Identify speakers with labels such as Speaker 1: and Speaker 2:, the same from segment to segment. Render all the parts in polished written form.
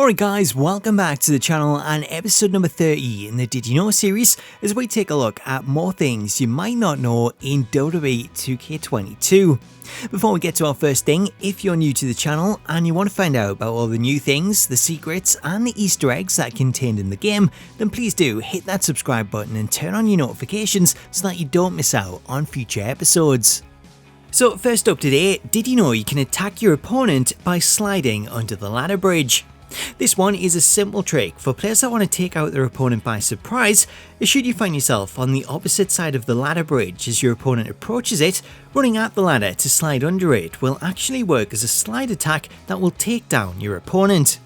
Speaker 1: Alright guys, welcome back to the channel and episode number 30 in the Did You Know series as we take a look at more things you might not know in WWE 2K22. Before we get to our first thing, if you're new to the channel and you want to find out about all the new things, the secrets and the Easter eggs that are contained in the game, then please do hit that subscribe button and turn on your notifications so that you don't miss out on future episodes. So first up today, did you know you can attack your opponent by sliding under the ladder bridge? This one is a simple trick for players that want to take out their opponent by surprise, as should you find yourself on the opposite side of the ladder bridge as your opponent approaches it, running at the ladder to slide under it will actually work as a slide attack that will take down your opponent.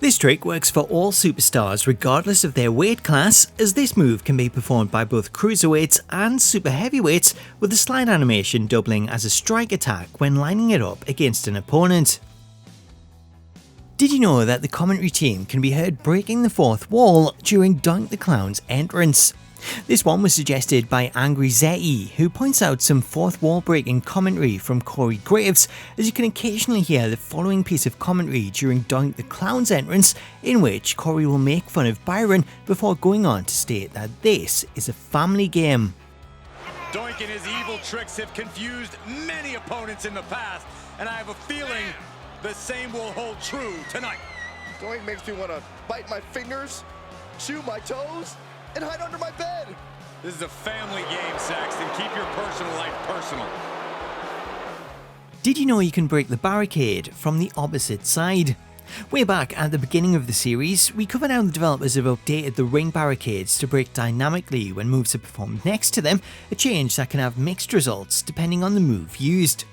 Speaker 1: This trick works for all superstars regardless of their weight class, as this move can be performed by both cruiserweights and super heavyweights, with the slide animation doubling as a strike attack when lining it up against an opponent. Did you know that the commentary team can be heard breaking the fourth wall during Doink the Clown's entrance? This one was suggested by Angry Zeti, who points out some fourth wall breaking commentary from Corey Graves, as you can occasionally hear the following piece of commentary during Doink the Clown's entrance, in which Corey will make fun of Byron before going on to state that this is a family game.
Speaker 2: Doink and his evil tricks have confused many opponents in the past, and I have a feeling the same will hold true tonight.
Speaker 3: Doink makes me want to bite my fingers, chew my toes, and hide under my bed.
Speaker 2: This is a family game, Saxton. Keep your personal life personal.
Speaker 1: Did you know you can break the barricade from the opposite side? Way back at the beginning of the series, we covered how the developers have updated the ring barricades to break dynamically when moves are performed next to them, a change that can have mixed results depending on the move used.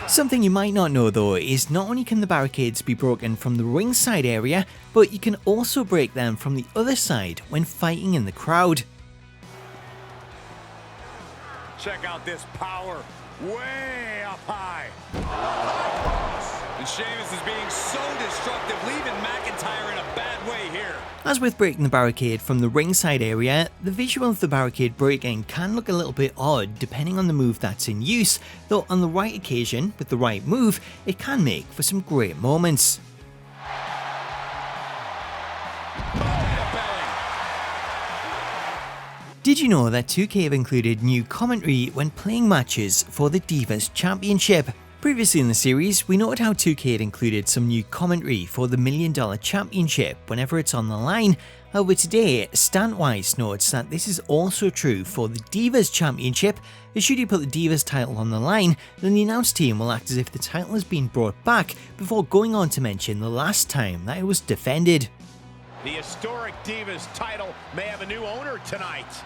Speaker 1: Something you might not know though is not only can the barricades be broken from the ringside area, but you can also break them from the other side when fighting in the crowd.
Speaker 2: Check out this power, way up high. And Sheamus is being so destructive, leaving McIntyre in a bad way here.
Speaker 1: As with breaking the barricade from the ringside area, the visual of the barricade breaking can look a little bit odd depending on the move that's in use, though on the right occasion, with the right move, it can make for some great moments. Did you know that 2K have included new commentary when playing matches for the Divas Championship? Previously in the series, we noted how 2K had included some new commentary for the $1 Million Championship whenever it's on the line. However, today, Stantwise notes that this is also true for the Divas Championship, as should you put the Divas title on the line, then the announced team will act as if the title has been brought back before going on to mention the last time that it was defended.
Speaker 2: The historic Divas title may have a new owner tonight.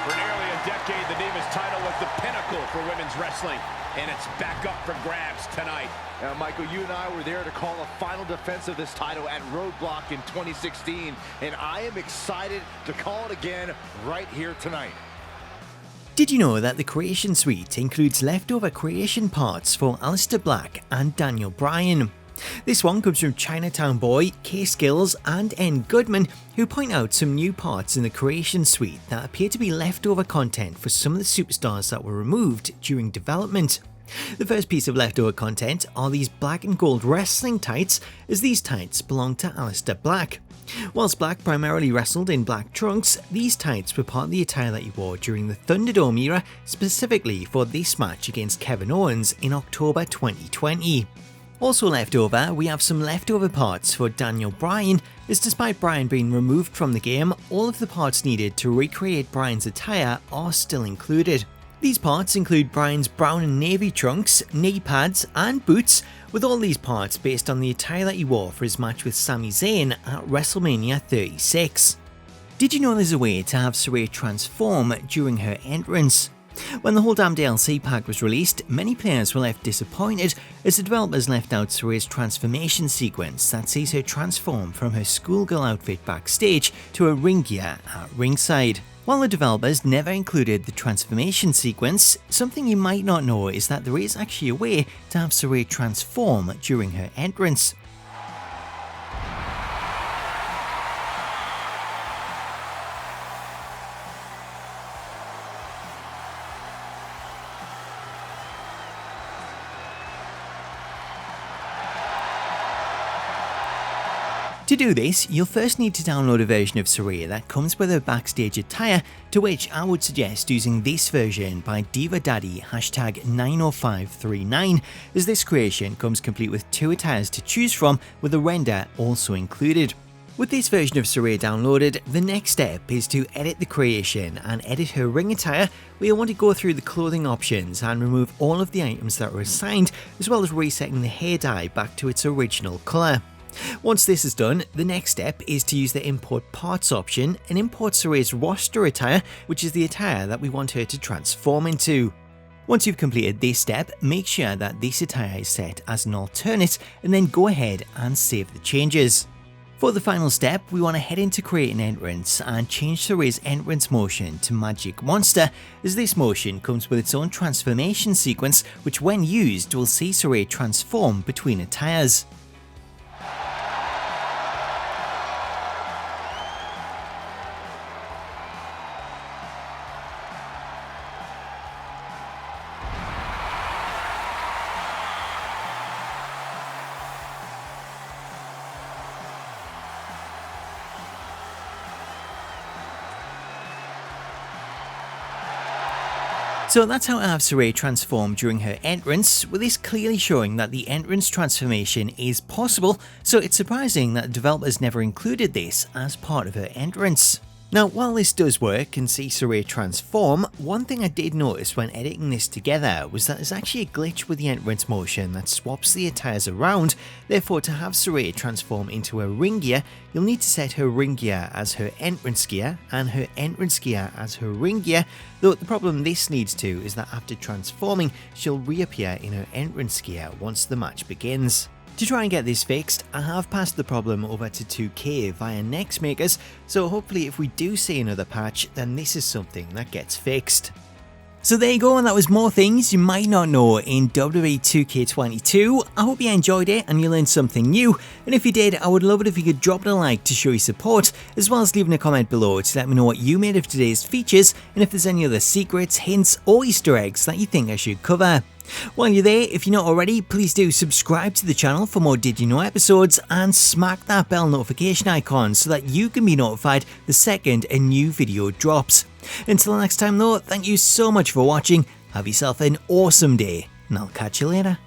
Speaker 2: For nearly a decade, the Divas title was the pinnacle for women's wrestling, and it's back up for grabs tonight.
Speaker 3: Now, Michael, you and I were there to call a final defense of this title at Roadblock in 2016, and I am excited to call it again right here tonight.
Speaker 1: Did you know that the Creation Suite includes leftover creation parts for Aleister Black and Daniel Bryan? This one comes from Chinatown Boy, K-Skills and N. Goodman, who point out some new parts in the Creation Suite that appear to be leftover content for some of the superstars that were removed during development. The first piece of leftover content are these black and gold wrestling tights, as these tights belong to Aleister Black. Whilst Black primarily wrestled in black trunks, these tights were part of the attire that he wore during the Thunderdome era, specifically for this match against Kevin Owens in October 2020. Also left over, we have some leftover parts for Daniel Bryan, as despite Bryan being removed from the game, all of the parts needed to recreate Bryan's attire are still included. These parts include Bryan's brown and navy trunks, knee pads and boots, with all these parts based on the attire that he wore for his match with Sami Zayn at WrestleMania 36. Did you know there's a way to have Sarray transform during her entrance? When the whole damn DLC pack was released, many players were left disappointed as the developers left out Sarray's transformation sequence that sees her transform from her schoolgirl outfit backstage to her ring gear at ringside. While the developers never included the transformation sequence, something you might not know is that there is actually a way to have Sarray transform during her entrance. To do this, you'll first need to download a version of Sarray that comes with a backstage attire, to which I would suggest using this version by Diva Daddy #90539, as this creation comes complete with 2 attires to choose from, with a render also included. With this version of Sarray downloaded, the next step is to edit the creation and edit her ring attire, where you'll want to go through the clothing options and remove all of the items that were assigned, as well as resetting the hair dye back to its original colour. Once this is done, the next step is to use the import parts option and import Sarray's roster attire, which is the attire that we want her to transform into. Once you've completed this step, make sure that this attire is set as an alternate, and then go ahead and save the changes. For the final step, we want to head into create an entrance and change Sarray's entrance motion to Magic Monster, as this motion comes with its own transformation sequence, which when used will see Sarray transform between attires. So that's how I have Sarray transform during her entrance, with this clearly showing that the entrance transformation is possible, so it's surprising that developers never included this as part of her entrance. Now, while this does work and see Sarray transform, one thing I did notice when editing this together was that there's actually a glitch with the entrance motion that swaps the attires around. Therefore, to have Sarray transform into her ring gear, you'll need to set her ring gear as her entrance gear and her entrance gear as her ring gear, though the problem this leads to is that after transforming, she'll reappear in her entrance gear once the match begins. To try and get this fixed, I have passed the problem over to 2K via Next Makers, so hopefully if we do see another patch, then this is something that gets fixed. So there you go, and that was more things you might not know in WWE 2K22. I hope you enjoyed it and you learned something new, and if you did, I would love it if you could drop it a like to show your support, as well as leaving a comment below to let me know what you made of today's features, and if there's any other secrets, hints or Easter eggs that you think I should cover. While you're there, if you're not already, please do subscribe to the channel for more Did You Know episodes, and smack that bell notification icon so that you can be notified the second a new video drops. Until next time though, thank you so much for watching, have yourself an awesome day, and I'll catch you later.